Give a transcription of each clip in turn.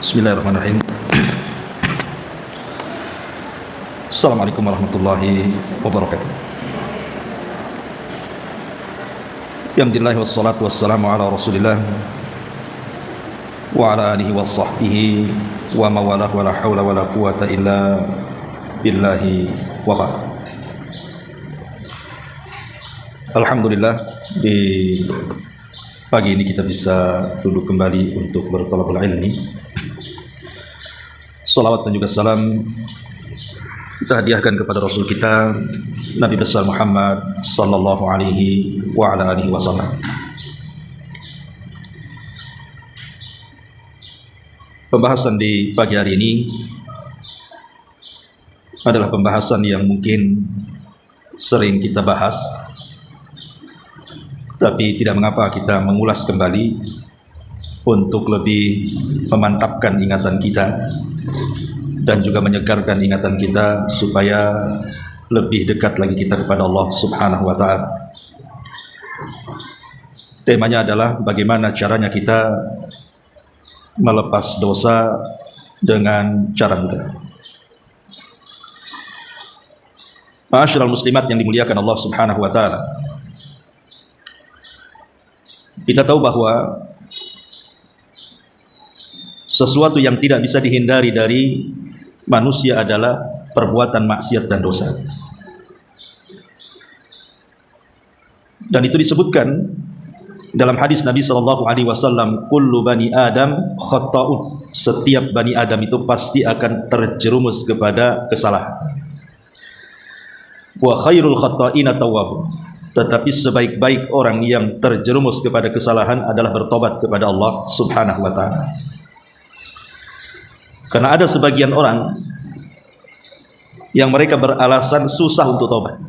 Bismillahirrahmanirrahim. Assalamualaikum warahmatullahi wabarakatuh. Alhamdulillah wassalatu wassalamu ala Rasulillah wa ala alihi wa sahbihi wa mawalah wa la hawla wa la quwata illa billahi wa ba'd. Alhamdulillah, di pagi ini kita bisa duduk kembali untuk bertolabul ilmi. Salawat dan juga salam kita hadiahkan kepada Rasul kita Nabi besar Muhammad sallallahu alaihi wa ala alihi wasallam. Pembahasan di pagi hari ini adalah pembahasan yang mungkin sering kita bahas, tapi tidak mengapa kita mengulas kembali untuk lebih memantapkan ingatan kita dan juga menyegarkan ingatan kita supaya lebih dekat lagi kita kepada Allah Subhanahu wa ta'ala. Temanya adalah bagaimana caranya kita melepas dosa dengan cara mudah. Ma'asyiral muslimat yang dimuliakan Allah Subhanahu wa ta'ala, kita tahu bahwa sesuatu yang tidak bisa dihindari dari manusia adalah perbuatan maksiat dan dosa. Dan itu disebutkan dalam hadis Nabi SAW, kullu bani Adam khata'un, setiap bani Adam itu pasti akan terjerumus kepada kesalahan. Wa khairul khata'ina tawwabun, tetapi sebaik-baik orang yang terjerumus kepada kesalahan adalah bertobat kepada Allah Subhanahu wa ta'ala. Karena ada sebagian orang yang mereka beralasan susah untuk tobat.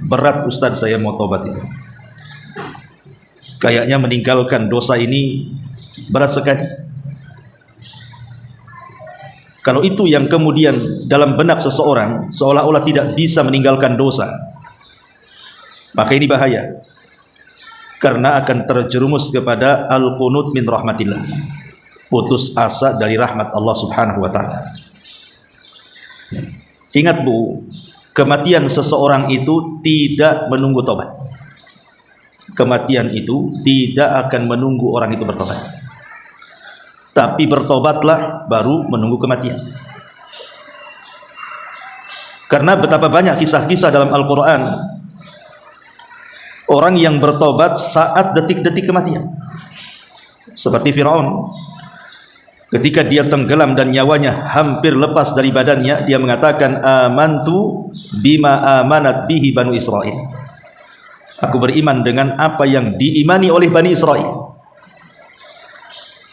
Berat Ustaz saya mau tobat itu. Kayaknya meninggalkan dosa ini berat sekali. Kalau itu yang kemudian dalam benak seseorang seolah-olah tidak bisa meninggalkan dosa, maka ini bahaya. Karena akan terjerumus kepada al-qunut min rahmatillah, putus asa dari rahmat Allah Subhanahu wa ta'ala. Ingat Bu, kematian seseorang itu tidak menunggu tobat. Kematian itu tidak akan menunggu orang itu bertobat. Tapi bertobatlah baru menunggu kematian. Karena betapa banyak kisah-kisah dalam Al-Quran orang yang bertobat saat detik-detik kematian. Seperti Firaun, ketika dia tenggelam dan nyawanya hampir lepas dari badannya, dia mengatakan amantu bima amanat bihi Banu Israel. Aku beriman dengan apa yang diimani oleh Bani Israel.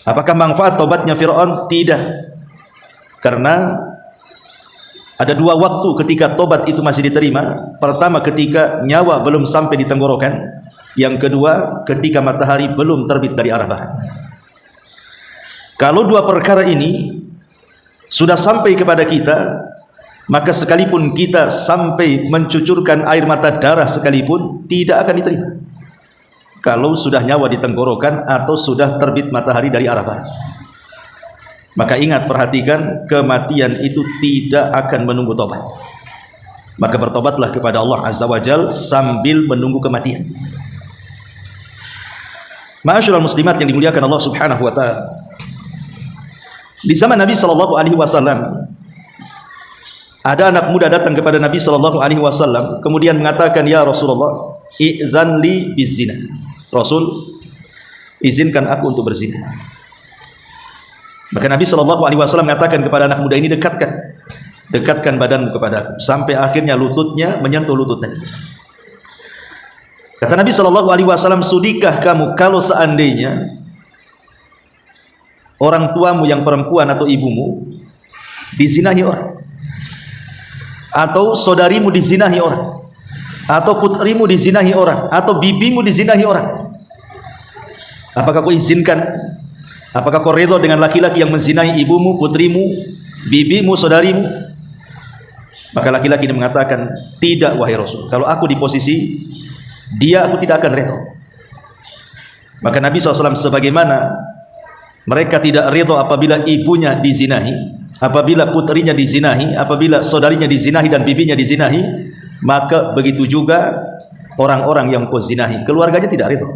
Apakah manfaat tobatnya Firaun? Tidak. Karena ada dua waktu ketika tobat itu masih diterima. Pertama, ketika nyawa belum sampai di tenggorokan. Yang kedua, ketika matahari belum terbit dari arah barat. Kalau dua perkara ini sudah sampai kepada kita, maka sekalipun kita sampai mencucurkan air mata darah sekalipun tidak akan diterima. Kalau sudah nyawa di tenggorokan atau sudah terbit matahari dari arah barat. Maka ingat, perhatikan, kematian itu tidak akan menunggu tobat. Maka bertobatlah kepada Allah Azza wa Jalla sambil menunggu kematian. Ma'asyiral muslimat yang dimuliakan Allah Subhanahu wa ta'ala, di zaman Nabi SAW ada anak muda datang kepada Nabi SAW, kemudian mengatakan, ya Rasulullah, i'zan li bizina. Rasul, izinkan aku untuk berzina. Maka Nabi SAW mengatakan kepada anak muda ini, dekatkan badanmu kepada aku, sampai akhirnya lututnya menyentuh lututnya. Kata Nabi SAW, sudikah kamu kalau seandainya orang tuamu yang perempuan atau ibumu dizinahi orang, atau saudarimu dizinahi orang, atau putrimu dizinahi orang, atau bibimu dizinahi orang? Apakah kau izinkan? Apakah kau redha dengan laki-laki yang menzinahi ibumu, putrimu, bibimu, saudarimu? Maka laki-laki ini mengatakan, tidak wahai Rasul, kalau aku di posisi dia, aku tidak akan redha. Maka Nabi SAW sebagaimana Mereka tidak ridha apabila ibunya dizinahi, apabila putrinya dizinahi, apabila saudarinya dizinahi dan bibinya dizinahi. Maka begitu juga orang-orang yang kau zinahi, keluarganya tidak ridha.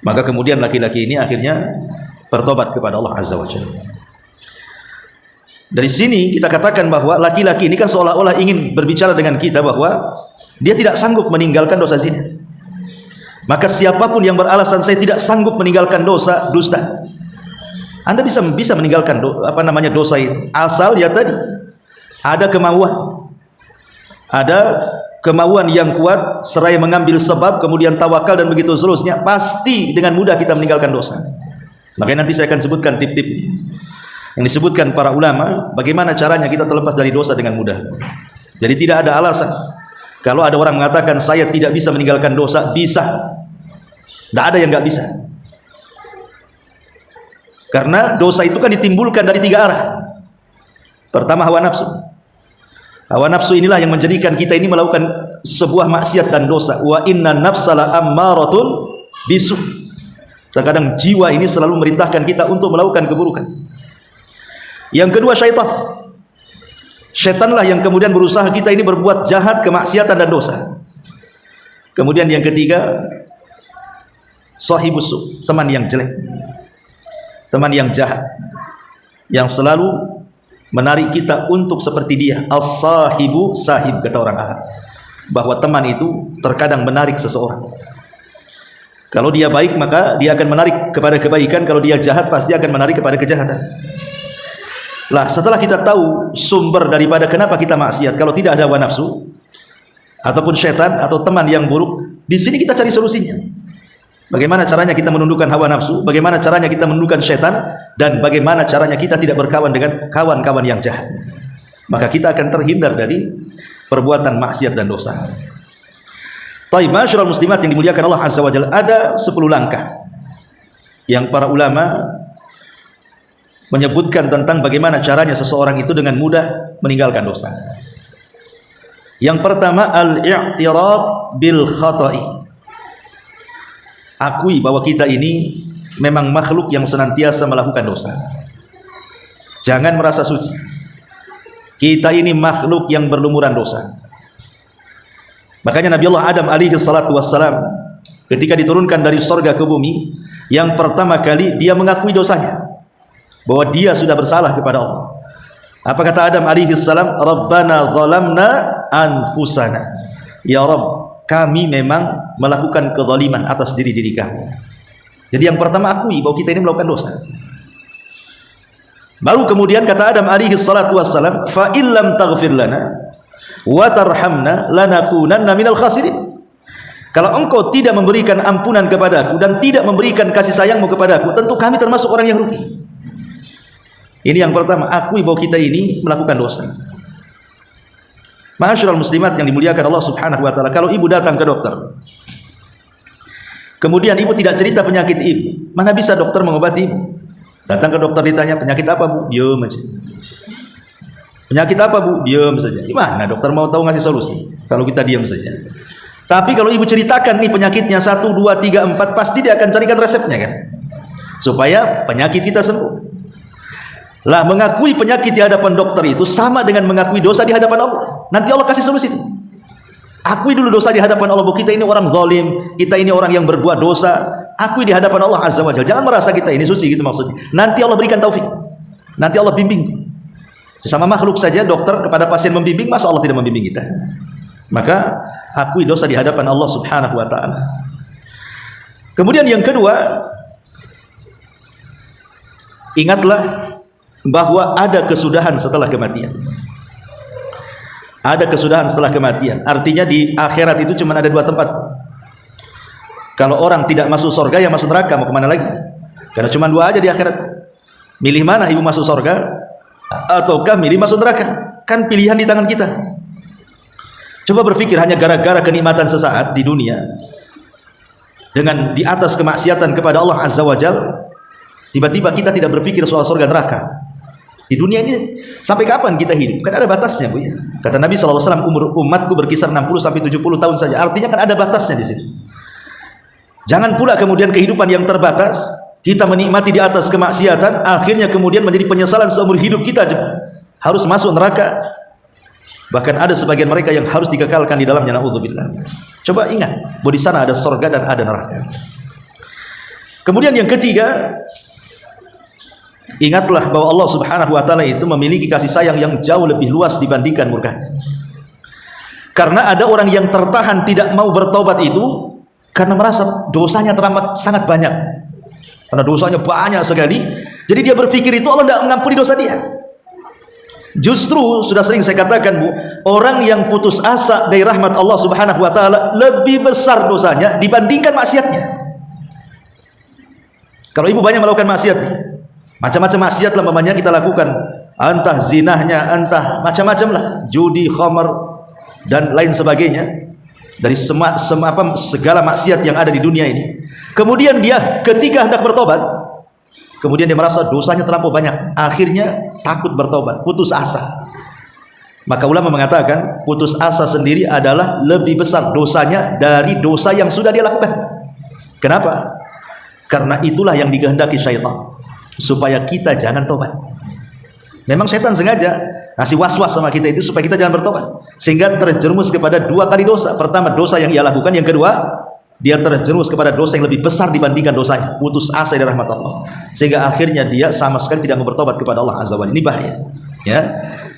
Maka kemudian laki-laki ini akhirnya bertobat kepada Allah Azza wa Jalla. Dari sini kita katakan bahwa laki-laki ini kan seolah-olah ingin berbicara dengan kita bahwa dia tidak sanggup meninggalkan dosa zina. Maka siapapun yang beralasan saya tidak sanggup meninggalkan dosa dusta, Anda bisa meninggalkan dosa itu, asal ya tadi ada kemauan yang kuat, seraya mengambil sebab, kemudian tawakal dan begitu seterusnya. Pasti dengan mudah kita meninggalkan dosa. Makanya nanti saya akan sebutkan tip-tipnya yang disebutkan para ulama, bagaimana caranya kita terlepas dari dosa dengan mudah. Jadi tidak ada alasan. Kalau ada orang mengatakan saya tidak bisa meninggalkan dosa, bisa. Tidak ada yang nggak bisa. Karena dosa itu kan ditimbulkan dari 3 arah. Pertama, hawa nafsu. Hawa nafsu inilah yang menjadikan kita ini melakukan sebuah maksiat dan dosa. Wa inna nafsala ammaratun bisu. Terkadang jiwa ini selalu merintahkan kita untuk melakukan keburukan. Yang kedua, syaitan. Syaitanlah yang kemudian berusaha kita ini berbuat jahat, kemaksiatan dan dosa. Kemudian yang ketiga, sahibus su, teman yang jelek, teman yang jahat, yang selalu menarik kita untuk seperti dia. As-sahibu sahib, kata orang Arab, bahwa teman itu terkadang menarik seseorang. Kalau dia baik maka dia akan menarik kepada kebaikan, kalau dia jahat pasti akan menarik kepada kejahatan. Lah, setelah kita tahu sumber daripada kenapa kita maksiat, kalau tidak ada hawa nafsu ataupun syaitan atau teman yang buruk, di sini kita cari solusinya. Bagaimana caranya kita menundukkan hawa nafsu, bagaimana caranya kita menundukkan syaitan, dan bagaimana caranya kita tidak berkawan dengan kawan-kawan yang jahat. Maka kita akan terhindar dari perbuatan maksiat dan dosa. Taib, masyarul muslimat yang dimuliakan Allah Azza wa Jalla, ada 10 langkah yang para ulama menyebutkan tentang bagaimana caranya seseorang itu dengan mudah meninggalkan dosa. Yang pertama, al-i'tiraf bil khata'i. Akui bahwa kita ini memang makhluk yang senantiasa melakukan dosa. Jangan merasa suci. Kita ini makhluk yang berlumuran dosa. Makanya Nabi Allah Adam alaihi salatu wassalam ketika diturunkan dari surga ke bumi, yang pertama kali dia mengakui dosanya, bahwa dia sudah bersalah kepada Allah. Apa kata Adam alaihi salam? Rabbana zalamna anfusana. Ya Rabb, kami memang melakukan kezaliman atas diri-diri kami. Jadi yang pertama akui bahwa kita ini melakukan dosa. Baru kemudian kata Adam alaihi salatu wassalam, fa illam taghfir lana wa tarhamna lanakunanna minal khasirin. Kalau engkau tidak memberikan ampunan kepadaku dan tidak memberikan kasih sayangmu kepadaku, tentu kami termasuk orang yang rugi. Ini yang pertama, akui bahwa kita ini melakukan dosa. Ma'asyiral muslimat yang dimuliakan Allah Subhanahu wa taala, kalau ibu datang ke dokter, kemudian ibu tidak cerita penyakit ibu, mana bisa dokter mengobati ibu? Datang ke dokter ditanya penyakit apa, Bu? Diam aja. Penyakit apa, Bu? Diam saja. Gimana dokter mau tahu ngasih solusi kalau kita diam saja? Tapi kalau ibu ceritakan nih penyakitnya 1, 2, 3, 4, pasti dia akan carikan resepnya kan, supaya penyakit kita sembuh. Lah, mengakui penyakit di hadapan dokter itu sama dengan mengakui dosa di hadapan Allah. Nanti Allah kasih solusi itu. Akui dulu dosa di hadapan Allah, bahwa kita ini orang zalim, kita ini orang yang berbuat dosa. Akui di hadapan Allah Azza wa Jalla. Jangan merasa kita ini suci gitu maksudnya. Nanti Allah berikan taufik. Nanti Allah bimbing. Sesama makhluk saja dokter kepada pasien membimbing, masa Allah tidak membimbing kita? Maka akui dosa di hadapan Allah Subhanahu wa taala. Kemudian yang kedua, ingatlah bahwa ada kesudahan setelah kematian. Ada kesudahan setelah kematian. Artinya di akhirat itu cuma ada 2 tempat. Kalau orang tidak masuk surga, ya masuk neraka. Mau kemana lagi? Karena cuma 2 aja di akhirat. Milih mana, ibu masuk surga ataukah milih masuk neraka? Kan pilihan di tangan kita. Coba berpikir, hanya gara-gara kenikmatan sesaat di dunia, dengan di atas kemaksiatan kepada Allah Azza wa Jalla, tiba-tiba kita tidak berpikir soal surga neraka. Di dunia ini sampai kapan kita hidup? Kan ada batasnya, Bu ya. Kata Nabi SAW, umur umatku berkisar 60 sampai 70 tahun saja. Artinya kan ada batasnya di sini. Jangan pula kemudian kehidupan yang terbatas kita menikmati di atas kemaksiatan, akhirnya kemudian menjadi penyesalan seumur hidup kita juga. Harus masuk neraka. Bahkan ada sebagian mereka yang harus dikekalkan di dalamnya, naudzubillah. Coba ingat bahwa di sana ada surga dan ada neraka. Kemudian yang ketiga, ingatlah bahwa Allah Subhanahu wa taala itu memiliki kasih sayang yang jauh lebih luas dibandingkan murkanya. Karena ada orang yang tertahan tidak mau bertobat itu karena merasa dosanya teramat sangat banyak. Karena dosanya banyak sekali, jadi dia berpikir itu Allah tidak mengampuni dosa dia. Justru sudah sering saya katakan, Bu, orang yang putus asa dari rahmat Allah Subhanahu wa taala lebih besar dosanya dibandingkan maksiatnya. Kalau ibu banyak melakukan maksiat, macam-macam maksiat lah mamanya kita lakukan, entah zinahnya, entah macam-macam lah, judi, khamar dan lain sebagainya, dari segala maksiat yang ada di dunia ini. Kemudian dia ketika hendak bertobat, kemudian dia merasa dosanya terlampau banyak, akhirnya takut bertobat, putus asa. Maka ulama mengatakan putus asa sendiri adalah lebih besar dosanya dari dosa yang sudah dia lakukan. Kenapa? Karena itulah yang dikehendaki syaitan, supaya kita jangan tobat. Memang setan sengaja ngasih was-was sama kita itu supaya kita jangan bertobat, sehingga terjerumus kepada dua kali dosa. Pertama, dosa yang ia lakukan. Yang kedua, dia terjerumus kepada dosa yang lebih besar dibandingkan dosanya, putus asa dari rahmat Allah, sehingga akhirnya dia sama sekali tidak mau bertobat kepada Allah Azza wa Jalla. Ini bahaya, ya.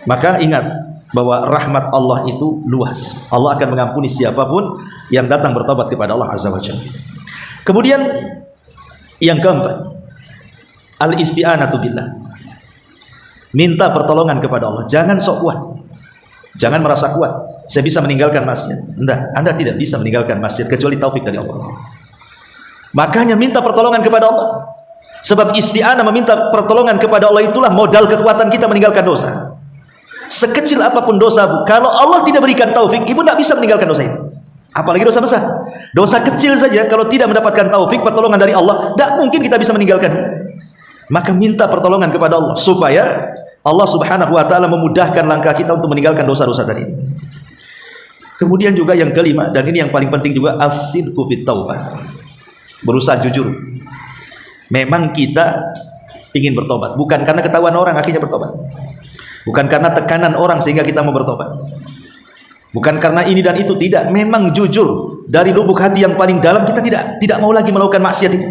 Maka ingat bahwa rahmat Allah itu luas. Allah akan mengampuni siapapun yang datang bertobat kepada Allah Azza wa Jalla. Kemudian yang keempat, al-isti'anatu billah. Minta pertolongan kepada Allah. Jangan sok kuat, jangan merasa kuat saya bisa meninggalkan masjid. Enggak, Anda tidak bisa meninggalkan masjid kecuali taufik dari Allah. Makanya minta pertolongan kepada Allah. Sebab isti'anah, meminta pertolongan kepada Allah, itulah modal kekuatan kita meninggalkan dosa. Sekecil apapun dosa, Bu, kalau Allah tidak berikan taufik, ibu tidak bisa meninggalkan dosa itu. Apalagi dosa besar. Dosa kecil saja kalau tidak mendapatkan taufik, pertolongan dari Allah, tidak mungkin kita bisa meninggalkannya. Maka minta pertolongan kepada Allah supaya Allah Subhanahu wa taala memudahkan langkah kita untuk meninggalkan dosa-dosa tadi. Kemudian juga yang kelima, dan ini yang paling penting juga, as-sidqu fit taubah. Berusaha jujur. Memang kita ingin bertobat, bukan karena ketahuan orang akhirnya bertobat, bukan karena tekanan orang sehingga kita mau bertobat, bukan karena ini dan itu, tidak. Memang jujur dari lubuk hati yang paling dalam, kita tidak mau lagi melakukan maksiat itu.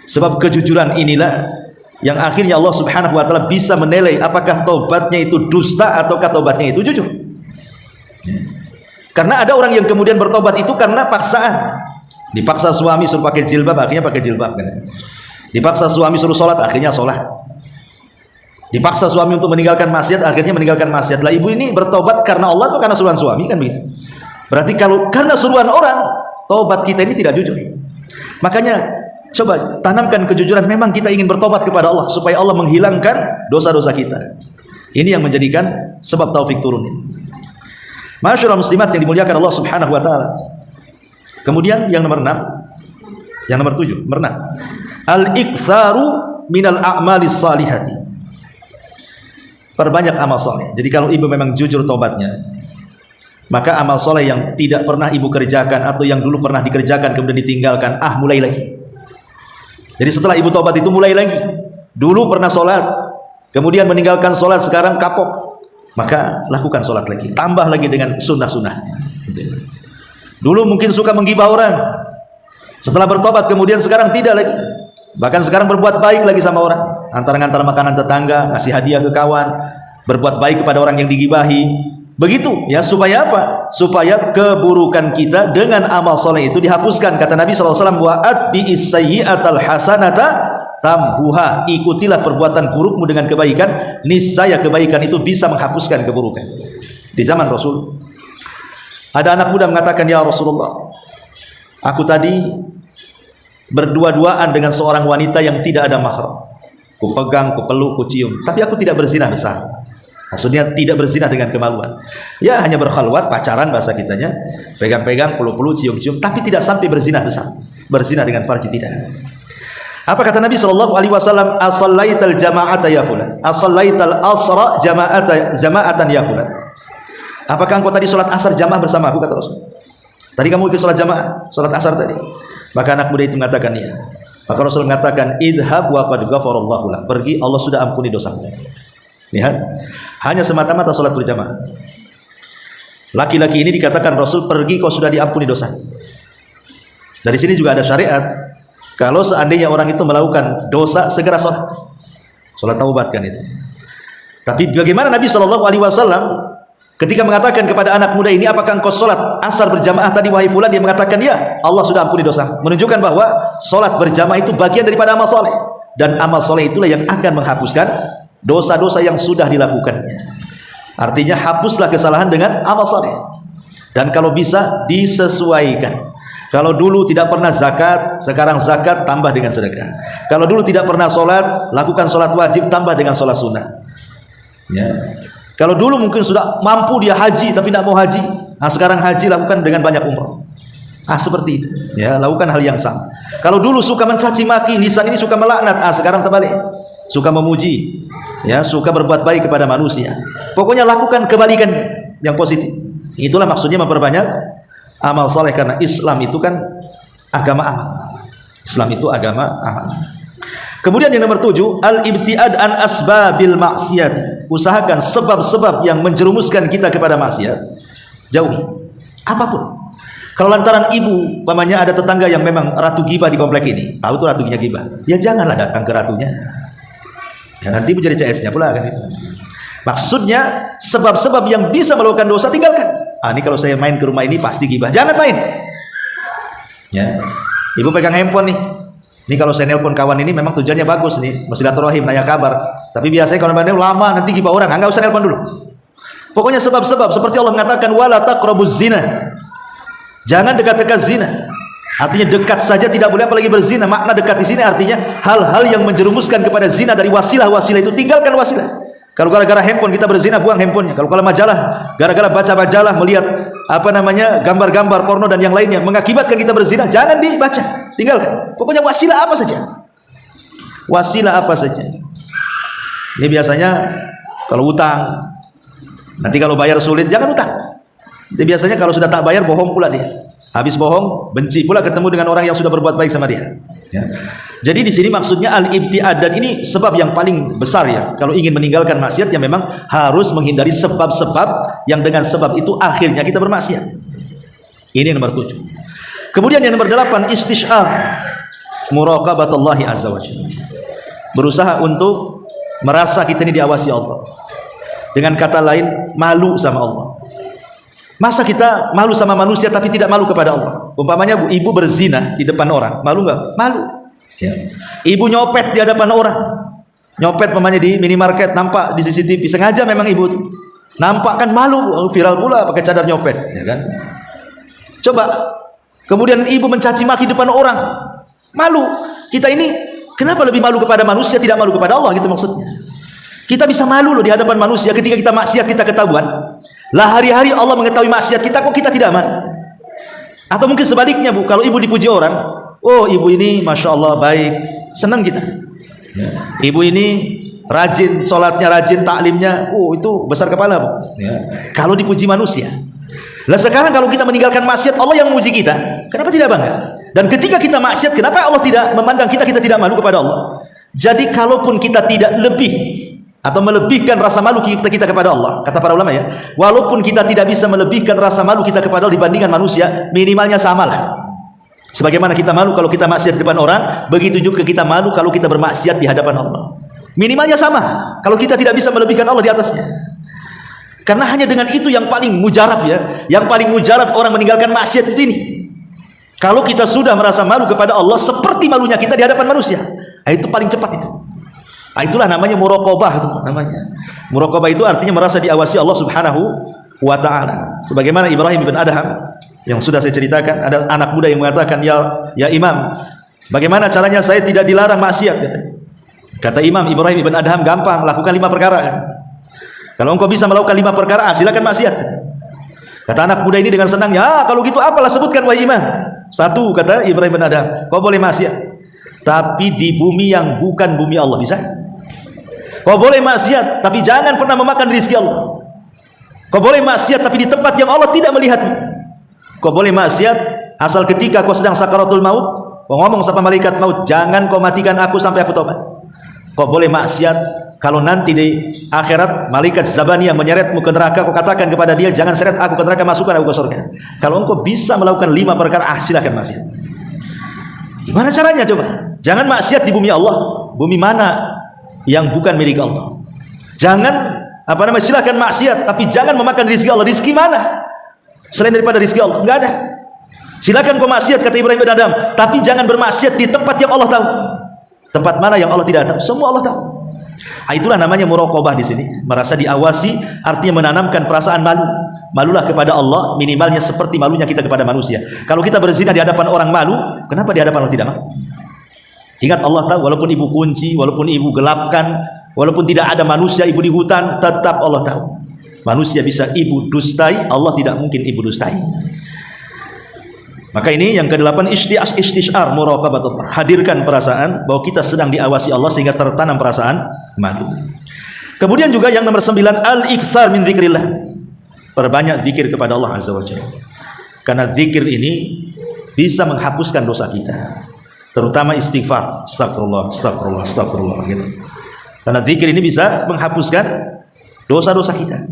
Sebab kejujuran inilah yang akhirnya Allah Subhanahu wa taala bisa menilai apakah tobatnya itu dusta ataukah tobatnya itu jujur. Karena ada orang yang kemudian bertobat itu karena paksaan. Dipaksa suami suruh pakai jilbab, akhirnya pakai jilbab kan. Dipaksa suami suruh sholat, akhirnya sholat. Dipaksa suami untuk meninggalkan maksiat, akhirnya meninggalkan maksiat. Lah ibu ini bertobat karena Allah atau karena suruhan suami, kan begitu. Berarti kalau karena suruhan orang, tobat kita ini tidak jujur. Makanya coba tanamkan kejujuran. Memang kita ingin bertobat kepada Allah supaya Allah menghilangkan dosa-dosa kita. Ini yang menjadikan sebab taufik turun ini. Masyaallah muslimat yang dimuliakan Allah Subhanahu wa taala. Kemudian yang nomor 6, yang nomor 7, nomor 6. Al-iktsaru minal a'malis salihati. Perbanyak amal soleh. Jadi kalau ibu memang jujur tobatnya, maka amal soleh yang tidak pernah ibu kerjakan atau yang dulu pernah dikerjakan kemudian ditinggalkan, mulai lagi. Jadi setelah ibu tobat itu mulai lagi. Dulu pernah sholat, kemudian meninggalkan sholat, sekarang kapok, maka lakukan sholat lagi, tambah lagi dengan sunnah-sunnahnya. Dulu mungkin suka menggibah orang, setelah bertobat kemudian sekarang tidak lagi, bahkan sekarang berbuat baik lagi sama orang, antar-antar makanan tetangga, ngasih hadiah ke kawan, berbuat baik kepada orang yang digibahi. Begitu ya, supaya apa? Supaya keburukan kita dengan amal soleh itu dihapuskan. Kata Nabi SAW, wa'at bi'is sayyi'atal hasanata tamhuha. Ikutilah perbuatan burukmu dengan kebaikan, niscaya kebaikan itu bisa menghapuskan keburukan. Di zaman Rasul ada anak muda mengatakan, ya Rasulullah, aku tadi berdua-duaan dengan seorang wanita yang tidak ada mahram. Ku pegang, ku peluk, ku cium, tapi aku tidak berzina besar. Maksudnya tidak berzina dengan kemaluan. Ya hanya berkhalwat, pacaran bahasa kitanya, pegang-pegang, peluk-peluk, cium-cium, tapi tidak sampai berzina besar. Berzina dengan farji tidak. Apa kata Nabi SAW? As-sallaital jama'ata ya fulan, as-sallaital asra jama'atan ya fulan. Apakah engkau tadi sholat asar jamaah bersama aku, kata Rasul? Tadi kamu ikut sholat jamaah, sholat asar tadi? Maka anak muda itu mengatakan, ya. Maka Rasul mengatakan, idhab wa qad ghafarallahu lak. Pergi, Allah sudah ampuni dosamu. Lihat, hanya semata-mata salat berjamaah. Laki-laki ini dikatakan Rasul, pergi, kau sudah diampuni dosa. Dari sini juga ada syariat, kalau seandainya orang itu melakukan dosa, segera sholat taubat kan itu. Tapi bagaimana Nabi SAW ketika mengatakan kepada anak muda ini, apakah engkau sholat asar berjamaah tadi wahai fulan? Dia mengatakan, ya, Allah sudah ampuni dosa. Menunjukkan bahwa sholat berjamaah itu bagian daripada amal soleh, dan amal soleh itulah yang akan menghapuskan dosa-dosa yang sudah dilakukannya. Artinya hapuslah kesalahan dengan amal soleh. Dan kalau bisa disesuaikan. Kalau dulu tidak pernah zakat, sekarang zakat tambah dengan sedekah. Kalau dulu tidak pernah sholat, lakukan sholat wajib tambah dengan sholat sunnah. Ya. Kalau dulu mungkin sudah mampu dia haji tapi tidak mau haji, nah sekarang haji lakukan dengan banyak umrah. Seperti itu. Ya, lakukan hal yang sama. Kalau dulu suka mencaci maki, lisan ini suka melaknat, sekarang terbalik. Suka memuji, ya, suka berbuat baik kepada manusia. Pokoknya lakukan kebalikannya, yang positif. Itulah maksudnya memperbanyak amal soleh, karena Islam itu kan agama amal. Islam itu agama amal. Kemudian yang nomor 7, al-ibtiad an asbabil maksiat. Usahakan sebab-sebab yang menjerumuskan kita kepada maksiat, jauhi. Apapun. Kalau lantaran ibu, pamannya ada tetangga yang memang ratu gibah di komplek ini, tahu tuh ratunya gibah, ya janganlah datang ke ratunya. Ya, nanti menjadi CS-nya pula kan itu. Maksudnya sebab-sebab yang bisa melakukan dosa tinggalkan. Ini kalau saya main ke rumah ini pasti gibah, jangan main. Ya, ibu pegang handphone nih. Ini kalau saya nelpon kawan ini memang tujuannya bagus nih, silaturahim, nanya kabar. Tapi biasanya kalau nelpon lama nanti gibah orang, enggak usah nelpon dulu. Pokoknya sebab-sebab seperti Allah mengatakan wala taqrabuz zina. Jangan dekat-dekat zina. Artinya dekat saja tidak boleh, apalagi berzina. Makna dekat di sini artinya hal-hal yang menjerumuskan kepada zina dari wasilah-wasilah itu, tinggalkan wasilah. Kalau gara-gara handphone kita berzina, buang handphonenya. Kalau majalah, gara-gara baca majalah, melihat gambar-gambar porno dan yang lainnya mengakibatkan kita berzina, jangan dibaca, tinggalkan. Pokoknya wasilah apa saja. Wasilah apa saja. Ini biasanya kalau utang, nanti kalau bayar sulit, jangan utang. Jadi biasanya kalau sudah tak bayar, bohong pula dia. Habis bohong, benci pula ketemu dengan orang yang sudah berbuat baik sama dia. Ya. Jadi di sini maksudnya al-ibtiad, dan ini sebab yang paling besar ya. Kalau ingin meninggalkan maksiat, ya memang harus menghindari sebab-sebab yang dengan sebab itu akhirnya kita bermaksiat. Ini yang nomor 7. Kemudian yang nomor 8, istisyar muraqabatullahi azza wa jalla. Berusaha untuk merasa kita ini diawasi Allah. Dengan kata lain, malu sama Allah. Masa kita malu sama manusia tapi tidak malu kepada Allah? Umpamanya ibu berzina di depan orang, malu nggak? Malu. Ya. Ibu nyopet di hadapan orang, nyopet umpamanya di minimarket, nampak di CCTV, sengaja memang ibu itu nampak kan, malu, viral pula pakai cadar nyopet, ya kan? Coba, kemudian ibu mencaci maki di depan orang, malu. Kita ini kenapa lebih malu kepada manusia, tidak malu kepada Allah, gitu maksudnya. Kita bisa malu loh di hadapan manusia ketika kita maksiat, kita ketahuan. Lah hari-hari Allah mengetahui maksiat kita, kok kita tidak aman? Atau mungkin sebaliknya Bu, kalau ibu dipuji orang, oh ibu ini Masya Allah baik, senang kita. Ya. Ibu ini rajin, sholatnya rajin, taklimnya, oh itu besar kepala Bu. Ya. Kalau dipuji manusia. Lah sekarang kalau kita meninggalkan maksiat, Allah yang memuji kita, kenapa tidak bangga? Dan ketika kita maksiat, kenapa Allah tidak memandang kita, kita tidak malu kepada Allah? Jadi kalaupun kita tidak lebih atau melebihkan rasa malu kita kepada Allah, kata para ulama ya, walaupun kita tidak bisa melebihkan rasa malu kita kepada Allah dibandingkan manusia, minimalnya samalah. Sebagaimana kita malu kalau kita maksiat di depan orang, begitu juga kita malu kalau kita bermaksiat di hadapan Allah. Minimalnya sama. Kalau kita tidak bisa melebihkan Allah di atasnya. Karena hanya dengan itu yang paling mujarab ya, yang paling mujarab orang meninggalkan maksiat itu ini. Kalau kita sudah merasa malu kepada Allah seperti malunya kita di hadapan manusia, itu paling cepat itu. Itulah namanya muraqabah itu namanya. Muraqabah itu artinya merasa diawasi Allah Subhanahu wa taala. Sebagaimana Ibrahim bin Adham yang sudah saya ceritakan, ada anak muda yang mengatakan, "Ya Imam, bagaimana caranya saya tidak dilarang maksiat?" Kata Imam Ibrahim bin Adham, "Gampang, lakukan 5 perkara." Kata. Kalau engkau bisa melakukan 5 perkara, silakan maksiat. Kata anak muda ini dengan senang, "Ya, kalau gitu apalah sebutkan wahai Imam." 1 kata Ibrahim bin Adham, "Kau boleh maksiat, tapi di bumi yang bukan bumi Allah." Bisa? Kau boleh maksiat, tapi jangan pernah memakan rezeki Allah. Kau boleh maksiat, tapi di tempat yang Allah tidak melihatmu. Kau boleh maksiat, asal ketika kau sedang sakaratul maut, ngomong sama malaikat maut, jangan kau matikan aku sampai aku tobat. Kau boleh maksiat, kalau nanti di akhirat malaikat Zabaniyah menyeretmu ke neraka, kau katakan kepada dia, jangan seret aku ke neraka, masukkan aku ke surga. Kalau engkau bisa melakukan 5 perkara, silakan maksiat. Gimana caranya coba? Jangan maksiat di bumi Allah. Bumi mana yang bukan milik Allah? Jangan silakan maksiat, tapi jangan memakan rezeki Allah. Rezeki mana selain daripada rezeki Allah? Enggak ada. Silakan kau maksiat, kata Ibrahim bin Adam, tapi jangan bermaksiat di tempat yang Allah tahu. Tempat mana yang Allah tidak tahu? Semua Allah tahu. Itulah namanya muraqabah di sini. Merasa diawasi, artinya menanamkan perasaan malu. Malulah kepada Allah, minimalnya seperti malunya kita kepada manusia. Kalau kita berzina di hadapan orang malu, kenapa di hadapan Allah tidak malu? Ingat, Allah tahu, walaupun ibu kunci, walaupun ibu gelapkan, walaupun tidak ada manusia, ibu di hutan, tetap Allah tahu. Manusia bisa ibu dustai, Allah tidak mungkin ibu dustai. Maka ini yang ke-8, istishar muraqabatullah. Hadirkan perasaan bahwa kita sedang diawasi Allah sehingga tertanam perasaan malu. Kemudian juga yang nomor 9, al-iktsar min dzikrillah. Perbanyak zikir kepada Allah Azza wa Jalla. Karena zikir ini bisa menghapuskan dosa kita. Terutama istighfar, astagfirullah, astagfirullah, astagfirullah gitu. Karena zikir ini bisa menghapuskan dosa-dosa kita.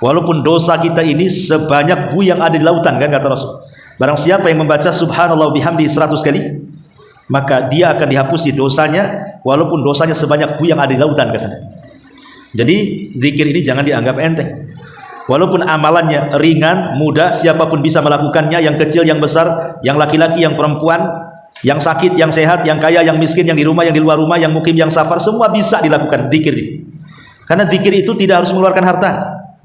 Walaupun dosa kita ini sebanyak buih yang ada di lautan, kan kata Rasul. Barang siapa yang membaca subhanallah bihamdi 100 kali, maka dia akan dihapusi dosanya, walaupun dosanya sebanyak buih yang ada di lautan, katanya. Jadi zikir ini jangan dianggap enteng. Walaupun amalannya ringan, mudah, siapapun bisa melakukannya, yang kecil, yang besar, yang laki-laki, yang perempuan, yang sakit, yang sehat, yang kaya, yang miskin, yang di rumah, yang di luar rumah, yang mukim, yang safar, semua bisa dilakukan zikir ini. Karena zikir itu tidak harus mengeluarkan harta.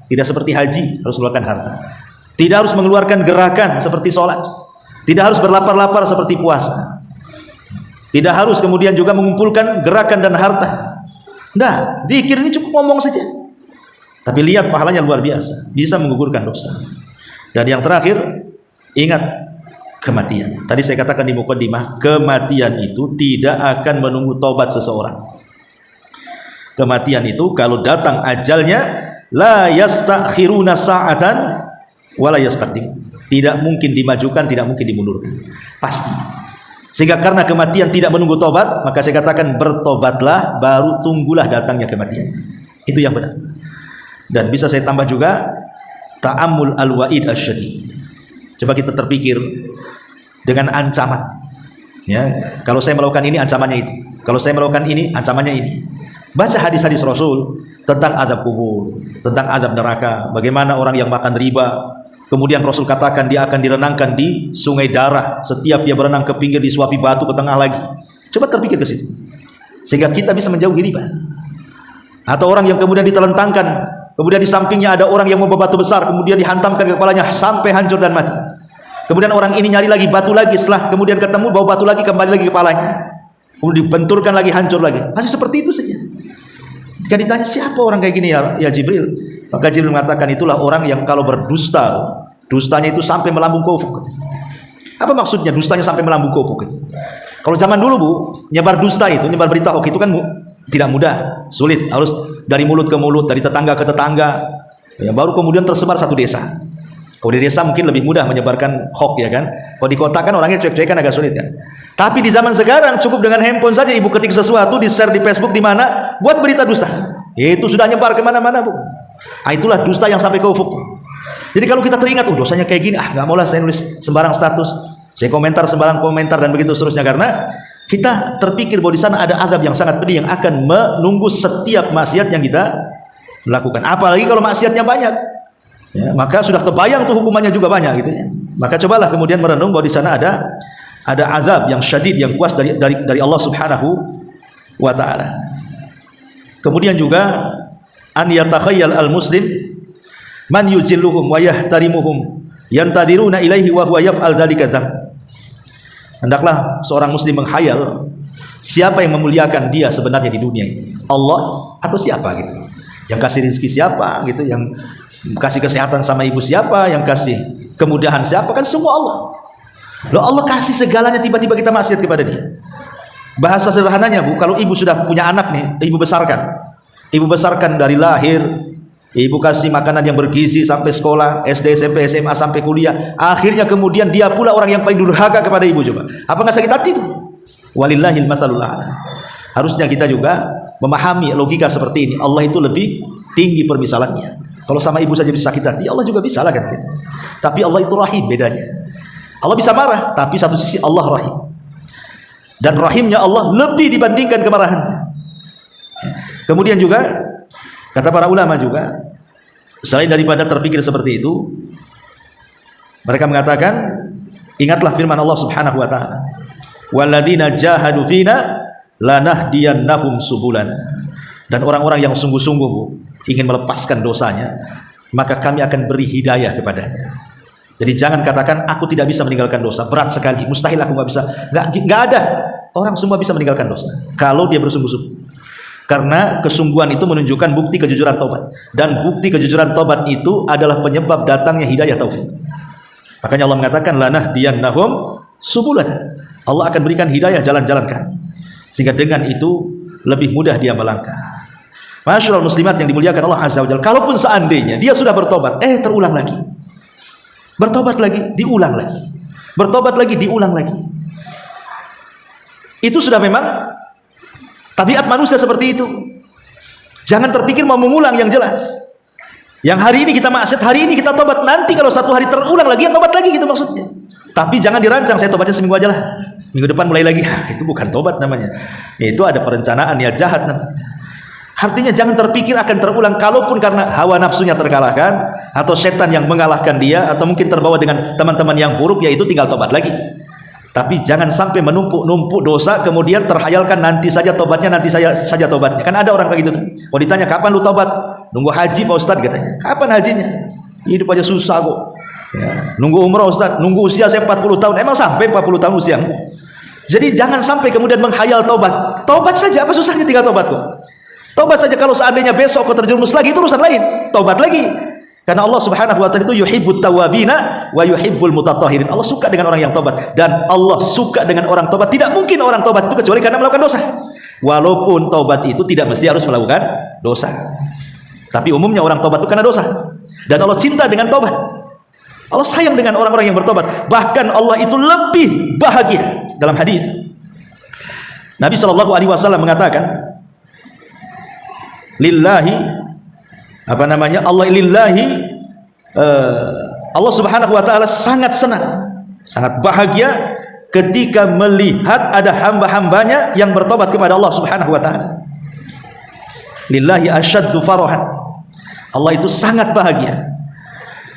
Tidak seperti haji harus mengeluarkan harta. Tidak harus mengeluarkan gerakan seperti sholat. Tidak harus berlapar-lapar seperti puasa. Tidak harus kemudian juga mengumpulkan gerakan dan harta. Nah, zikir ini cukup ngomong saja. Tapi lihat pahalanya luar biasa. Bisa menggugurkan dosa. Dan yang terakhir, ingat kematian. Tadi saya katakan di mukadimah, kematian itu tidak akan menunggu taubat seseorang. Kematian itu kalau datang ajalnya, la yastakhiruna sa'atan wala yastaqdim. Tidak mungkin dimajukan, tidak mungkin dimundurkan. Pasti. Sehingga karena kematian tidak menunggu tobat, maka saya katakan bertobatlah, baru tunggulah datangnya kematian. Itu yang benar. Dan bisa saya tambah juga ta'ammul al-wa'id asyadid. Coba kita terpikir dengan ancaman. Ya, kalau saya melakukan ini ancamannya itu. Kalau saya melakukan ini ancamannya ini. Baca hadis-hadis Rasul tentang azab kubur, tentang azab neraka, bagaimana orang yang makan riba. Kemudian Rasul katakan dia akan direnangkan di sungai darah. Setiap dia berenang ke pinggir disuapi batu ke tengah lagi. Coba terpikir ke situ. Sehingga kita bisa menjauhi riba. Atau orang yang kemudian ditelentangkan, kemudian di sampingnya ada orang yang membawa batu besar, kemudian dihantamkan ke kepalanya sampai hancur dan mati. Kemudian orang ini nyari lagi batu lagi, setelah kemudian ketemu bawa batu lagi, kembali lagi ke kepalanya. Kemudian dibenturkan lagi, hancur lagi. Hanya seperti itu saja. Jika ditanya siapa orang kayak gini ya Jibril, maka Jibril mengatakan itulah orang yang kalau berdusta, dustanya itu sampai melambung ke ufuk. Apa maksudnya dustanya sampai melambung ke ufuk? Kalau zaman dulu Bu, nyebar dusta itu, nyebar berita hoax itu kan tidak mudah, sulit, harus dari mulut ke mulut, dari tetangga ke tetangga, ya, baru kemudian tersebar satu desa. Kalau di desa mungkin lebih mudah menyebarkan hoax, ya kan. Kalau di kota kan orangnya cuek-cuekan, agak sulit kan. Tapi di zaman sekarang cukup dengan handphone saja, ibu ketik sesuatu, di-share di Facebook di mana, buat berita dusta. Itu sudah nyebar kemana-mana Bu. Itulah dusta yang sampai ke ufuk. Jadi kalau kita teringat, dosanya kayak gini, nggak maulah saya nulis sembarang status, saya komentar sembarang komentar dan begitu seterusnya, karena kita terpikir bahwa di sana ada azab yang sangat pedih yang akan menunggu setiap maksiat yang kita lakukan. Apalagi kalau maksiatnya banyak, ya, maka sudah kebayang tuh hukumannya juga banyak gitu ya. Maka cobalah kemudian merenung bahwa di sana ada azab yang syadid, yang kuat dari Allah Subhanahu wa taala. Kemudian juga an yatakhayyal al-muslim man yujilluhum wa yahtarimuhum yantadiruna ilaihi wa huwa yaf'al dzalika dzam. Hendaklah seorang muslim menghayal siapa yang memuliakan dia sebenarnya di dunia ini, Allah atau siapa gitu, yang kasih rezeki siapa gitu, yang kasih kesehatan sama ibu siapa, yang kasih kemudahan siapa, kan semua Allah. Loh, Allah kasih segalanya, tiba-tiba kita maksiat kepada dia. Bahasa sederhananya Bu, kalau ibu sudah punya anak nih, ibu besarkan dari lahir, ibu kasih makanan yang bergizi sampai sekolah, SD, SMP, SMA, sampai kuliah. Akhirnya kemudian dia pula orang yang paling durhaka kepada ibu. Coba, apa nggak sakit hati itu? Walillahil matsalul a'la. Harusnya kita juga memahami logika seperti ini. Allah itu lebih tinggi permisalannya. Kalau sama ibu saja bisa sakit hati, Allah juga bisa lah kan gitu. Tapi Allah itu rahim, bedanya. Allah bisa marah, tapi satu sisi Allah rahim. Dan rahimnya Allah lebih dibandingkan kemarahannya. Kemudian juga kata para ulama juga, selain daripada terpikir seperti itu, mereka mengatakan, ingatlah firman Allah Subhanahu wa taala, walladzina jahadu fina lanahdiyannahum subulana. Dan orang-orang yang sungguh-sungguh ingin melepaskan dosanya, maka kami akan beri hidayah kepadanya. Jadi jangan katakan aku tidak bisa meninggalkan dosa, berat sekali, mustahil aku nggak bisa. Nggak ada. Orang semua bisa meninggalkan dosa kalau dia bersungguh-sungguh. Karena kesungguhan itu menunjukkan bukti kejujuran taubat, dan bukti kejujuran taubat itu adalah penyebab datangnya hidayah taufik. Makanya Allah mengatakan lanahdiyannahum subulana. Allah akan berikan hidayah jalan-jalan kami, sehingga dengan itu lebih mudah dia melangkah. Masyaallah muslimat yang dimuliakan Allah Azza wa Jalla, kalaupun seandainya dia sudah bertobat, terulang lagi. Bertobat lagi, diulang lagi. Bertobat lagi, diulang lagi. Itu sudah memang tabiat manusia seperti itu. Jangan terpikir mau mengulang yang jelas. Yang hari ini kita maksiat, hari ini kita tobat, nanti kalau satu hari terulang lagi, ya tobat lagi gitu maksudnya. Tapi jangan dirancang, saya tobatnya seminggu aja lah, minggu depan mulai lagi. Itu bukan tobat namanya. Itu ada perencanaan, ya jahat namanya. Artinya jangan terpikir akan terulang, kalaupun karena hawa nafsunya terkalahkan, atau setan yang mengalahkan dia, atau mungkin terbawa dengan teman-teman yang buruk, yaitu tinggal tobat lagi. Tapi jangan sampai menumpuk-numpuk dosa, kemudian terhayalkan nanti saja tobatnya, nanti saja tobatnya. Kan ada orang kayak gitu. Kalau ditanya kapan lu tobat, nunggu haji Pak Ustadz katanya. Kapan hajinya? Hidup aja susah kok. Ya. Nunggu umrah Ustadz, nunggu usia saya 40 tahun. Emang sampai 40 tahun usiamu? Jadi jangan sampai kemudian menghayal tobat. Tobat saja, apa susahnya tinggal tobat kok. Tobat saja, kalau seandainya besok kau terjerumus lagi, itu urusan lain. Tobat lagi. Karena Allah Subhanahu wa taala itu yuhibbut tawwabina wa yuhibbul mutatahhirin. Allah suka dengan orang yang tobat, dan Allah suka dengan orang tobat. Tidak mungkin orang tobat itu kecuali karena melakukan dosa. Walaupun tobat itu tidak mesti harus melakukan dosa. Tapi umumnya orang tobat itu karena dosa. Dan Allah cinta dengan tobat. Allah sayang dengan orang-orang yang bertobat. Bahkan Allah itu lebih bahagia. Dalam hadis Nabi sallallahu alaihi wasallam mengatakan, lillahi Allah Subhanahu wa taala sangat senang, sangat bahagia ketika melihat ada hamba-hambanya yang bertobat kepada Allah Subhanahu wa taala. Lillahi asyaddu farahan. Allah itu sangat bahagia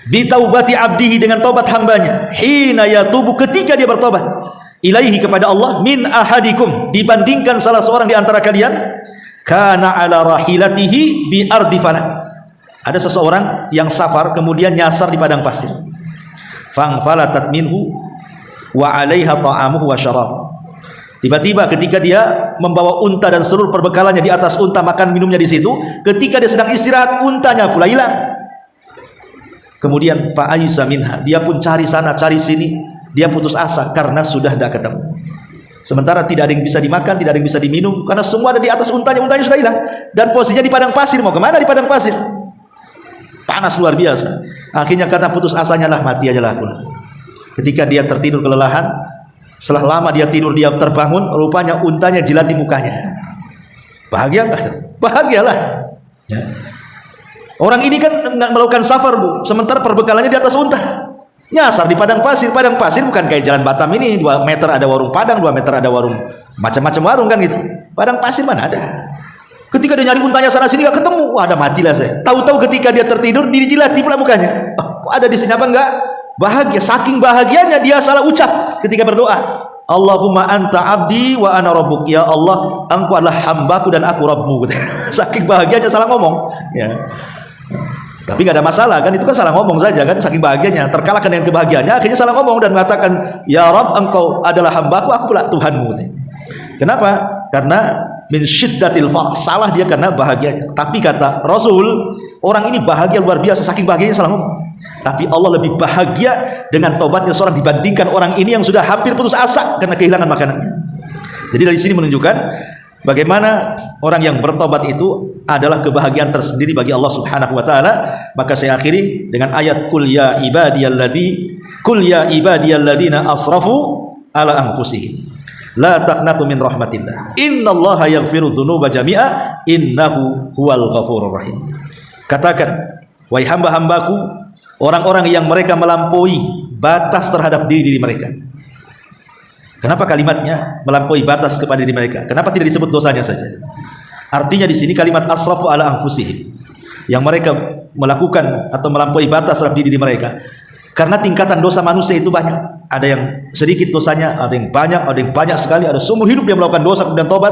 bi taubati abdihi, dengan tobat hambanya, hina yatubu, ketika dia bertobat, ilaihi, kepada Allah, min ahadikum, dibandingkan salah seorang di antara kalian, kana ala rahilatihi bi ardi falat. Ada seseorang yang safar kemudian nyasar di padang pasir. Fangfalatat minhu wa 'alaiha ta'amuhu wa syarabuhu. Tiba-tiba ketika dia membawa unta dan seluruh perbekalannya di atas unta, makan minumnya di situ, ketika dia sedang istirahat, untanya pula hilang. Kemudian fa'aysa minha, dia pun cari sana cari sini, dia putus asa karena sudah tidak ketemu. Sementara tidak ada yang bisa dimakan, tidak ada yang bisa diminum, karena semua ada di atas untanya, untanya sudah hilang. Dan posisinya di padang pasir, mau kemana di padang pasir? Panas luar biasa. Akhirnya kata putus asanya, lah mati aja lah pulang. Ketika dia tertidur kelelahan, setelah lama dia tidur, dia terbangun, rupanya untanya jilati mukanya. Bahagia nggak? Bahagialah. Ya. Orang ini kan nggak melakukan safar, Bu, sementara perbekalannya di atas unta. Nyasar di padang pasir. Padang pasir bukan kayak jalan Batam ini, 2 meter ada warung Padang, 2 meter ada warung, macam-macam warung kan gitu. Padang pasir mana ada. Ketika dia nyari untanya sana sini gak ketemu, wah, ada matilah saya. Tahu-tahu ketika dia tertidur, dijilati pula mukanya. Kok ada di sini apa enggak? Bahagia, saking bahagianya dia salah ucap ketika berdoa. Allahumma anta abdi wa ana rabbuk. Ya Allah, engkau adalah hambaku dan aku Rabbmu. Saking bahagianya salah ngomong. Ya. Tapi nggak ada masalah kan, itu kan salah ngomong saja kan, saking bahagianya terkalahkan dengan kebahagiaannya, akhirnya salah ngomong dan mengatakan, ya Rabb, engkau adalah hambaku, aku pula Tuhanmu. Kenapa? Karena min syiddatil farah, salah dia karena bahagianya. Tapi kata Rasul, orang ini bahagia luar biasa, saking bahagianya salah ngomong. Tapi Allah lebih bahagia dengan tobatnya seorang dibandingkan orang ini yang sudah hampir putus asa karena kehilangan makanannya. Jadi dari sini menunjukkan Bagaimana orang yang bertobat itu adalah kebahagiaan tersendiri bagi Allah Subhanahu wa taala. Maka saya akhiri dengan ayat qul ya ibadiyalladzina asrafu ala anfusihim la taqnatu min rahmatillah innallaha yaghfiru dzunuba jami'a innahu huwal ghafurur rahim. Katakan, wahai hamba-hambaku, orang-orang yang mereka melampaui batas terhadap diri mereka. Kenapa kalimatnya melampaui batas kepada diri mereka? Kenapa tidak disebut dosanya saja? Artinya di sini kalimat asrafu ala anfusihim, yang mereka melakukan atau melampaui batas terhadap diri mereka. Karena tingkatan dosa manusia itu banyak. Ada yang sedikit dosanya, ada yang banyak sekali, ada seumur hidup dia melakukan dosa kemudian tobat.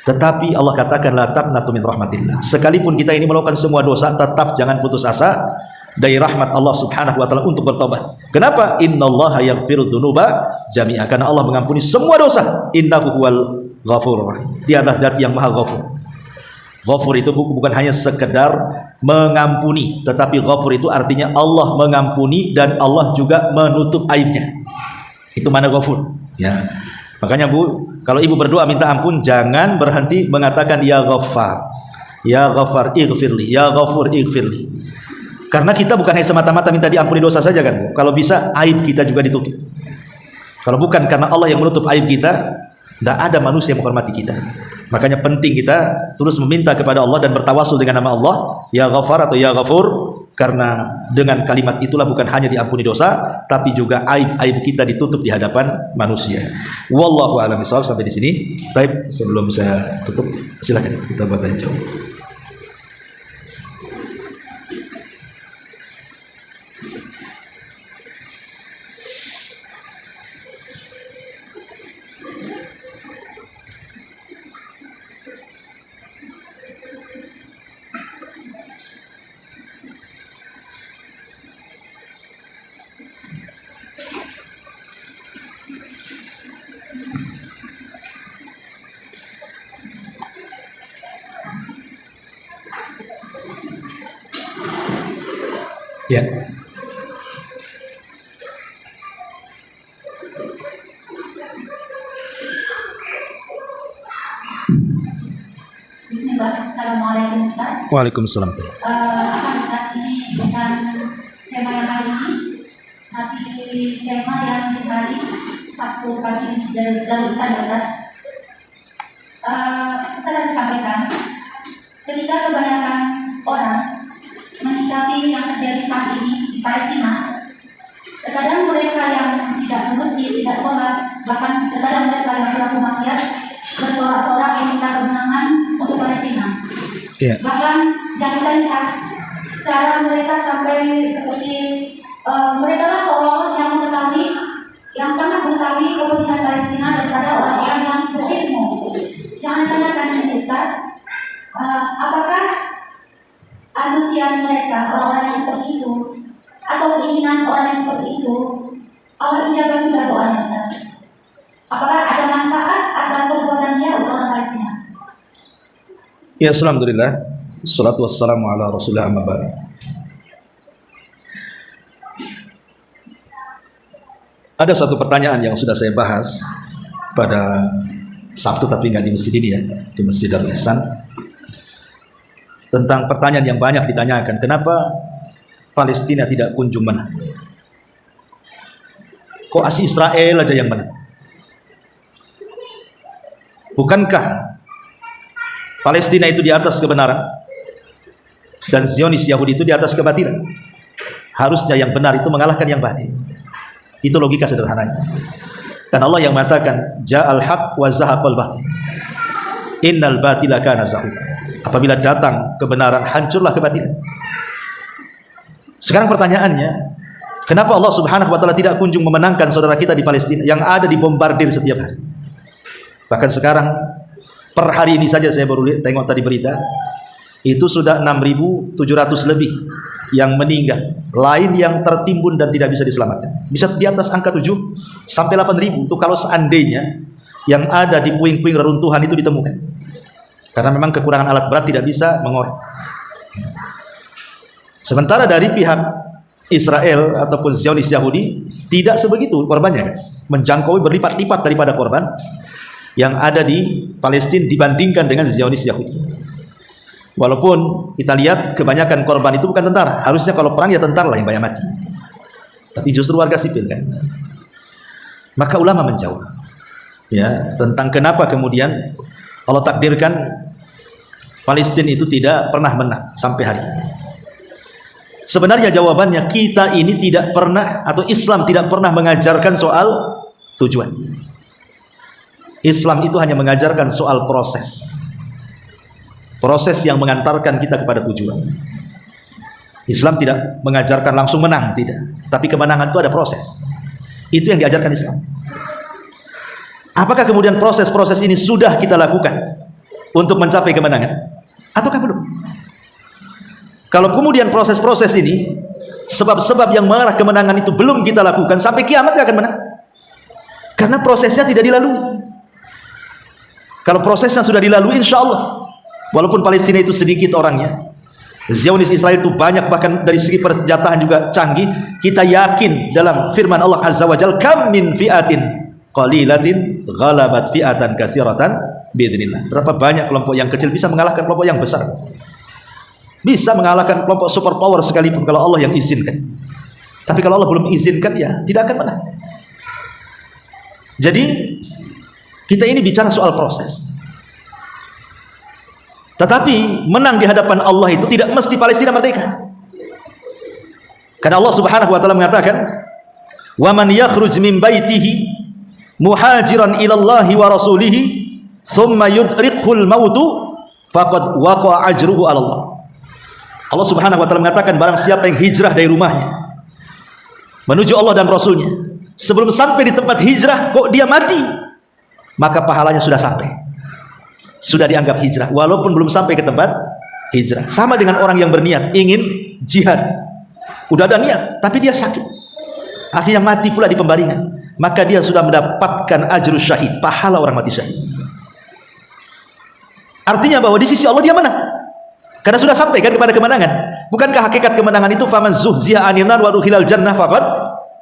Tetapi Allah katakan la taqnatu min rahmatillah. Sekalipun kita ini melakukan semua dosa, tetap jangan putus asa dari rahmat Allah Subhanahu wa taala untuk bertobat. Kenapa? Innallaha yaghfiru dzunuba jami'a. Karena Allah mengampuni semua dosa. Innahu huwal ghafurur rahim. Dia adalah zat yang Maha Ghafur. Ghafur itu bukan hanya sekedar mengampuni, tetapi ghafur itu artinya Allah mengampuni dan Allah juga menutup aibnya. Itu mana ghafur. Ya. Makanya Bu, kalau ibu berdoa minta ampun, jangan berhenti mengatakan ya Ghaffar. Ya Ghaffar ighfirli, ya Ghafur ighfirli. Karena kita bukan hanya semata-mata minta diampuni dosa saja kan, Bu. Kalau bisa aib kita juga ditutup. Kalau bukan karena Allah yang menutup aib kita, tidak ada manusia yang menghormati kita. Makanya penting kita terus meminta kepada Allah dan bertawasul dengan nama Allah, ya Ghaffar atau ya Ghafur, karena dengan kalimat itulah bukan hanya diampuni dosa, tapi juga aib-aib kita ditutup di hadapan manusia. Wallahu a'lam bishawab. Sampai di sini. Baik, sebelum saya tutup, silakan kita buat tanya jawab. Ya. Bismillah, Assalamualaikum Ustaz. Waalaikumsalam. Ustaz, ini bukan tema yang hari ini, tapi tema yang di hari Sabtu pagi ini dari Ustaz. Saya disampaikan, ketika kebanyakan orang menyikapi yang terjadi saat ini di Palestina, terkadang mereka yang tidak ke masjid, tidak sholat, bahkan terkadang mereka yang pelaku maksiat bersorak-sorak yang minta kemenangan untuk Palestina. Yeah. Bahkan yang kita lihat cara mereka sampai seperti mereka lah seolah-olah yang mengetahui, yang sangat mengetahui kepentingan Palestina daripada orang-orang yang berilmu. Yang Anda tanyakan ini Ustaz, apakah antusias mereka, orang-orang yang seperti itu, atau keinginan orang yang seperti itu, Allah ijabah juga doanya Ustaz? Apakah ada manfaat atas perbuatan dia untuk orang Palestina? Ya, alhamdulillah. Salatu wassalamu ala Rasulillah amma ba'd. Ada satu pertanyaan yang sudah saya bahas pada Sabtu, tapi nggak di masjid ini ya, di Masjid Darul Ihsan. Tentang pertanyaan yang banyak ditanyakan, kenapa Palestina tidak kunjung menang? Kok asli Israel aja yang menang? Bukankah Palestina itu di atas kebenaran dan Zionis Yahudi itu di atas kebatilan? Harusnya yang benar itu mengalahkan yang batil. Itu logika sederhananya. Dan Allah yang mengatakan ja'al haq wa zahaqal batil innal batila kana zahuqa. Apabila datang kebenaran, hancurlah kebatilan. Sekarang pertanyaannya, kenapa Allah Subhanahu wa taala tidak kunjung memenangkan saudara kita di Palestina yang ada dibombardir setiap hari? Bahkan sekarang per hari ini saja saya baru tengok tadi berita, itu sudah 6.700 lebih yang meninggal, lain yang tertimbun dan tidak bisa diselamatkan. Bisa di atas angka 7 sampai 8.000 itu kalau seandainya yang ada di puing-puing reruntuhan itu ditemukan. Karena memang kekurangan alat berat tidak bisa mengorek. Sementara dari pihak Israel ataupun Zionis Yahudi tidak sebegitu korbannya kan? Menjangkau berlipat-lipat daripada korban. yang ada di Palestina dibandingkan dengan Zionis Yahudi. Walaupun kita lihat kebanyakan korban itu bukan tentara. Harusnya kalau perang ya tentara lah yang banyak mati. Tapi justru warga sipil kan. Maka ulama menjawab ya tentang kenapa kemudian Allah takdirkan Palestina itu tidak pernah menang sampai hari ini. Sebenarnya jawabannya, kita ini tidak pernah, atau Islam tidak pernah mengajarkan soal tujuan. Islam itu hanya mengajarkan soal proses. Proses yang mengantarkan kita kepada tujuan. Islam tidak mengajarkan langsung menang, tidak. Tapi kemenangan itu ada proses. Itu yang diajarkan Islam. Apakah kemudian proses-proses ini sudah kita lakukan untuk mencapai kemenangan? Ataukah belum? Kalau kemudian proses-proses ini, sebab-sebab yang mengarah kemenangan itu belum kita lakukan, sampai kiamat tidak akan menang. Karena prosesnya tidak dilalui. Kalau prosesnya sudah dilalui, insya Allah, walaupun Palestina itu sedikit orangnya, Zionis Israel itu banyak, bahkan dari segi persenjataan juga canggih, kita yakin dalam firman Allah Azza wa Jalla, kam min fi'atin qalilatin ghalabat fi'atan katsiratan biidznillah. Berapa banyak kelompok yang kecil bisa mengalahkan kelompok yang besar. Bisa mengalahkan kelompok superpower sekalipun kalau Allah yang izinkan. Tapi kalau Allah belum izinkan, ya tidak akan menang. Jadi kita ini bicara soal proses. Tetapi menang di hadapan Allah itu tidak mesti Palestina merdeka. Karena Allah Subhanahu wa taala mengatakan, "Wa man yakhruj min baitihi muhajiran ila Allah wa rasulihi tsumma yudrikhul mautu faqad waqa'a ajruhu 'ala Allah." Allah Subhanahu wa taala mengatakan, barang siapa yang hijrah dari rumahnya menuju Allah dan Rasulnya, sebelum sampai di tempat hijrah kok dia mati, maka pahalanya sudah sampai, sudah dianggap hijrah walaupun belum sampai ke tempat hijrah. Sama dengan orang yang berniat ingin jihad, udah ada niat tapi dia sakit, akhirnya mati pula di pembaringan, maka dia sudah mendapatkan ajrus syahid, pahala orang mati syahid. Artinya bahwa di sisi Allah dia menang, karena sudah sampai kan kepada kemenangan. Bukankah hakikat kemenangan itu, faman zuhziha 'anil nar wa udkhilal jannah faqad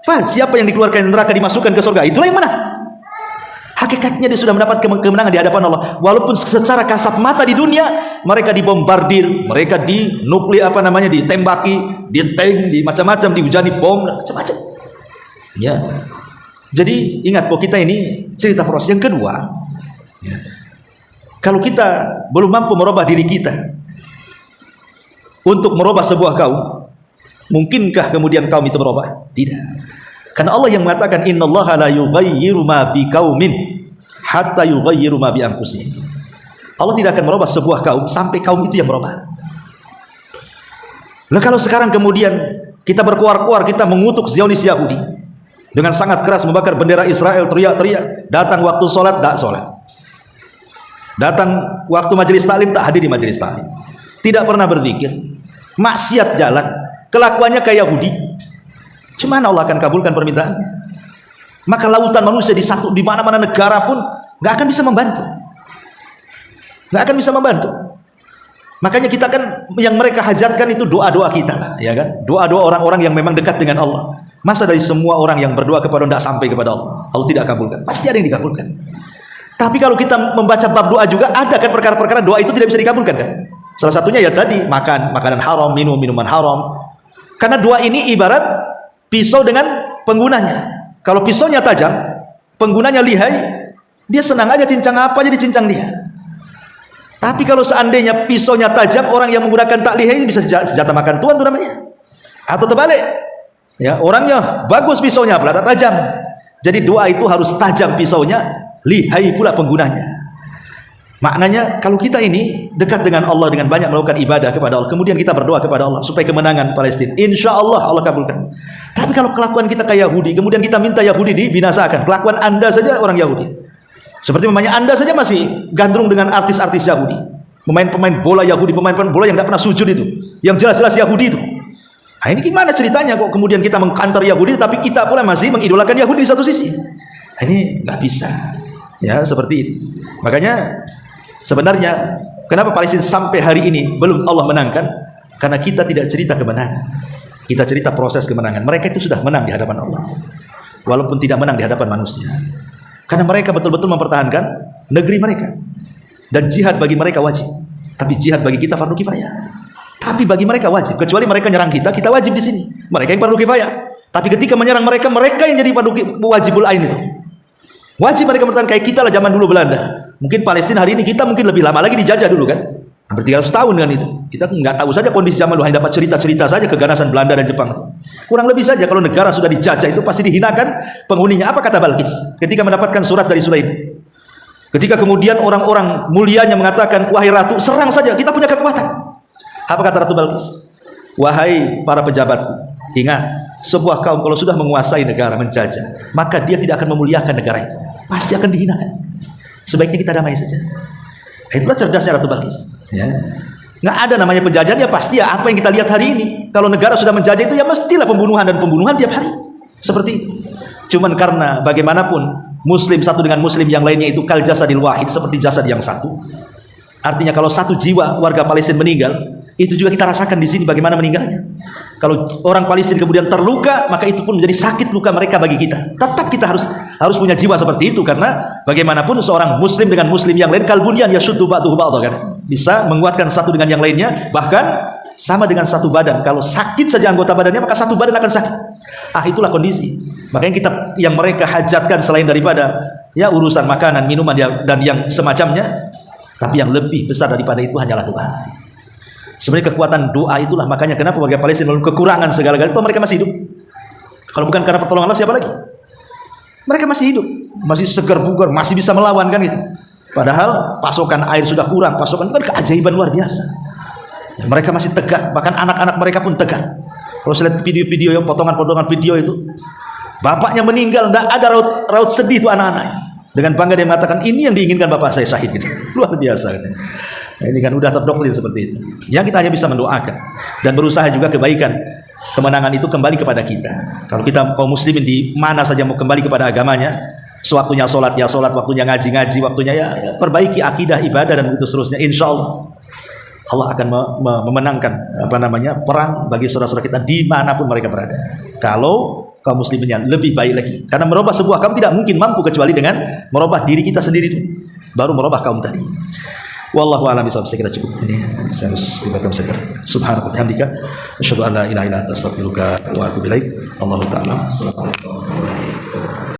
faz, siapa yang dikeluarkan dari neraka dimasukkan ke surga, itulah yang menang. Hakikatnya dia sudah mendapat kemenangan di hadapan Allah. Walaupun secara kasat mata di dunia mereka dibombardir, mereka di nuklir ditembaki, di tank, di macam-macam, dihujani bom, macam-macam. Ya. Jadi ingat bahwa kita ini cerita proses. Yang kedua, ya, kalau kita belum mampu merubah diri kita untuk merubah sebuah kaum, mungkinkah kemudian kaum itu berubah? Tidak. Karena Allah yang mengatakan, innallaha la yughayyiru ma biqaumin hatta yughayyiru ma bi anfusihim. Allah tidak akan merubah sebuah kaum sampai kaum itu yang berubah. Nah, kalau sekarang kemudian kita berkuar-kuar, kita mengutuk Zionis Yahudi dengan sangat keras, membakar bendera Israel, teriak-teriak, datang waktu sholat, tak sholat, datang waktu majelis taklim, tak hadir di majelis taklim, tidak pernah berzikir, maksiat jalan, kelakuannya kayak Yahudi, cuman Allah akan kabulkan permintaannya. Maka lautan manusia di mana-mana negara pun nggak akan bisa membantu, nggak akan bisa membantu. Makanya kita kan yang mereka hajatkan itu doa-doa kita lah, ya kan? Doa-doa orang-orang yang memang dekat dengan Allah. Masa dari semua orang yang berdoa kepada Allah tidak sampai kepada Allah, Allah tidak kabulkan? Pasti ada yang dikabulkan. Tapi kalau kita membaca bab doa juga ada kan perkara-perkara doa itu tidak bisa dikabulkan kan? Salah satunya ya tadi, makanan haram, minuman haram. Karena doa ini ibarat pisau dengan penggunanya. Kalau pisaunya tajam, penggunanya lihai, dia senang aja cincang apa aja dicincang dia. Tapi kalau seandainya pisaunya tajam, orang yang menggunakan tak lihai bisa senjata makan tuan itu namanya. Atau terbalik, ya, orangnya bagus pisaunya, pula tak tajam. Jadi doa itu harus tajam pisaunya, lihai pula penggunanya. Maknanya kalau kita ini dekat dengan Allah dengan banyak melakukan ibadah kepada Allah, kemudian kita berdoa kepada Allah supaya kemenangan Palestina, insya Allah Allah kabulkan. Tapi kalau kelakuan kita kayak Yahudi, kemudian kita minta Yahudi dibinasakan, kelakuan Anda saja orang Yahudi, seperti memangnya Anda saja masih gandrung dengan artis-artis Yahudi, pemain-pemain bola Yahudi, pemain-pemain bola yang tidak pernah sujud itu, yang jelas-jelas Yahudi itu. Nah, ini gimana ceritanya kok kemudian kita mengkantar Yahudi, tapi kita pula masih mengidolakan Yahudi di satu sisi? Nah, ini nggak bisa, ya seperti itu. Makanya sebenarnya kenapa Palestina sampai hari ini belum Allah menangkan? Karena kita tidak cerita kemenangan, kita cerita proses kemenangan. Mereka itu sudah menang di hadapan Allah, walaupun tidak menang di hadapan manusia. Karena mereka betul-betul mempertahankan negeri mereka. Dan jihad bagi mereka wajib. Tapi jihad bagi kita fardu kifayah. Tapi bagi mereka wajib. Kecuali mereka nyerang kita, kita wajib di sini. Mereka yang fardu kifayah. Tapi ketika menyerang mereka, mereka yang jadi wajibul ain itu. Wajib mereka bertahan kayak kita lah zaman dulu Belanda. Mungkin Palestina hari ini kita mungkin lebih lama lagi dijajah dulu kan. Hampir 300 tahun kan itu. Kita nggak tahu saja kondisi zaman dulu, hanya dapat cerita-cerita saja keganasan Belanda dan Jepang. Kurang lebih saja kalau negara sudah dijajah itu pasti dihinakan penghuninya. Apa kata Balkis ketika mendapatkan surat dari Sulaiman? Ketika kemudian orang-orang mulianya mengatakan, wahai ratu, serang saja, kita punya kekuatan. Apa kata Ratu Balkis? Wahai para pejabat, ingat, sebuah kaum kalau sudah menguasai negara, menjajah, maka dia tidak akan memuliakan negara itu. Pasti akan dihinakan. Sebaiknya kita damai saja. Itulah cerdasnya Ratu Balkis. Ya. Nggak ada namanya penjajahan, ya pasti ya apa yang kita lihat hari ini. Kalau negara sudah menjajah itu ya mestilah pembunuhan dan pembunuhan tiap hari. Seperti itu. Cuman karena bagaimanapun Muslim satu dengan Muslim yang lainnya itu kal jasadil wahid, seperti jasad yang satu. Artinya kalau satu jiwa warga Palestina meninggal, itu juga kita rasakan di sini bagaimana meninggalnya. Kalau orang Palestina kemudian terluka, maka itu pun menjadi sakit luka mereka bagi kita. Tetap kita harus punya jiwa seperti itu, karena bagaimanapun seorang Muslim dengan Muslim yang lain kalbunyan yashuddu ba'duhu ba'dha kan. Bisa menguatkan satu dengan yang lainnya, bahkan sama dengan satu badan. Kalau sakit saja anggota badannya, maka satu badan akan sakit. Itulah kondisi. Makanya kita yang mereka hajatkan selain daripada ya urusan makanan, minuman dan yang semacamnya, tapi yang lebih besar daripada itu hanyalah doa. Sebenarnya kekuatan doa itulah makanya kenapa warga Palestina melalui kekurangan segala-galanya itu mereka masih hidup. Kalau bukan karena pertolongan Allah siapa lagi? Mereka masih hidup, masih segar bugar, masih bisa melawan kan gitu. Padahal pasokan air sudah kurang, pasokan itu kan keajaiban luar biasa. Mereka masih tegar, bahkan anak-anak mereka pun tegar. Kalau saya lihat video-video yang potongan-potongan video itu, bapaknya meninggal, tidak ada raut sedih itu anak-anaknya. Dengan bangga dia mengatakan, ini yang diinginkan bapak saya syahid gitu. Luar biasa gitu. Nah, ini kan udah terdoktrin seperti itu. Yang kita hanya bisa mendoakan dan berusaha juga kebaikan, kemenangan itu kembali kepada kita. Kalau kita kaum muslimin di mana saja mau kembali kepada agamanya, sewaktunya sholat ya sholat, waktunya ngaji, waktunya ya perbaiki akidah, ibadah dan begitu seterusnya. Insya Allah akan memenangkan perang bagi saudara-saudara kita dimanapun mereka berada. Kalau kaum musliminnya lebih baik lagi, karena merubah sebuah kaum tidak mungkin mampu kecuali dengan merubah diri kita sendiri itu, baru merubah kaum tadi. Wallahu a'lam bishawab. Saya kira cukup ini. Saya harus berbatam seger. Subhanallah bihamdika asyhadu an la ilaha illa anta astaghfiruka wa atubu ilaik. Allahu ta'ala.